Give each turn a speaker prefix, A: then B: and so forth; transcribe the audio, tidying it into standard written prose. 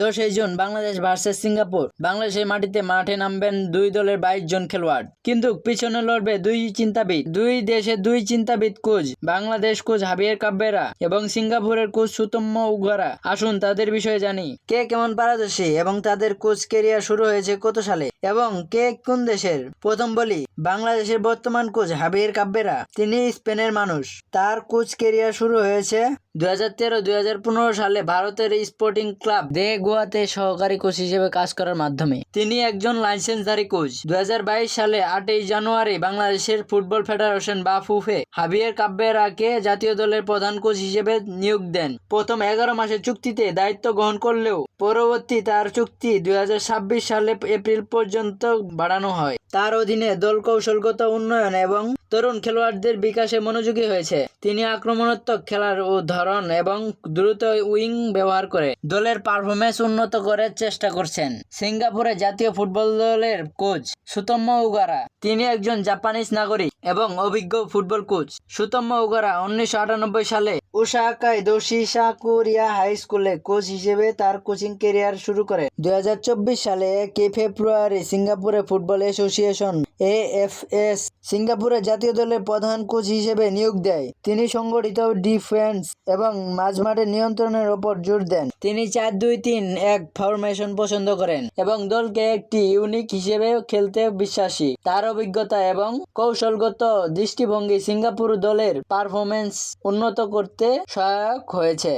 A: 10 June Bangladesh versus Singapore. বাংলাদেশের মাঠে নামবেন দুই দলের 22 জন খেলোয়াড়, কিন্তু পিছনে লড়বে দুই দেশের দুই চিন্তাবিদ কোচ, বাংলাদেশ কোচ হাবিয়ার কাব্যেরা এবং সিঙ্গাপুরের কোচ সুতম্য উগারা। আসুন তাদের বিষয়ে জানি, কে কেমন পারদর্শী এবং তাদের কোচ ক্যারিয়ার শুরু হয়েছে কত সালে এবং কে কোন দেশের। প্রথম বলি, বাংলাদেশের বর্তমান কোচ হাবিয়ার কাব্যেরা। তিনি স্পেনের মানুষ। তার কোচ ক্যারিয়ার শুরু হয়েছে 2013-2015 সালে ভারতের স্পোর্টিং ক্লাব দে গোয়াতে সহকারী কোচ হিসেবে কাজ করার মাধ্যমে। তিনি একজন লাইসেন্সধারী কোচ। 2022 সালে 8 জানুয়ারি বাংলাদেশের ফুটবল ফেডারেশন বা ফুফে হাবিয়ার কাব্যেরাকে জাতীয় দলের প্রধান কোচ হিসেবে নিয়োগ দেন। প্রথম 11 মাসের চুক্তিতে দায়িত্ব গ্রহণ করলেও পরবর্তী তার চুক্তি 2026 সালে এপ্রিল পর্যন্ত বাড়ানো হয়। তার অধীনে দল কৌশলগত উন্নয়ন এবং তরুণ খেলোয়াড়দের বিকাশে মনোযোগী হয়েছে। তিনি আক্রমণাত্মক খেলার ধরন এবং দ্রুত উইং ব্যবহার করে দলের পারফরম্যান্স উন্নত করার চেষ্টা করছেন। সিঙ্গাপুরের জাতীয় ফুটবল দলের কোচ সুতম্য উগারা। তিনি একজন জাপানিজ নাগরিক এবং অভিজ্ঞ ফুটবল কোচ। সুতম্য উগারা 1998 সালে ওসাকায় দোশিসাকুরিয়া হাই স্কুলে কোচ হিসেবে তার কোচিং ক্যারিয়ার শুরু করেন। 2024 সালে 1 ফেব্রুয়ারি সিঙ্গাপুরে ফুটবল অ্যাসোসিয়েশন AFS সিঙ্গাপুরের জাতীয় দলের প্রধান কোচ হিসেবে নিয়োগ দেয়। তিনি সংগঠিত ডিফেন্স এবং মাঝমাঠের নিয়ন্ত্রণের উপর জোর দেন। তিনি 4-2-3-1 ফরমেশন পছন্দ করেন এবং দলকে একটি ইউনিট হিসেবে খেলতে বিশ্বাসী। তার অভিজ্ঞতা এবং কৌশলগত দৃষ্টিভঙ্গি সিঙ্গাপুর দলের পারফরম্যান্স উন্নত করতে সহায়ক হয়েছে।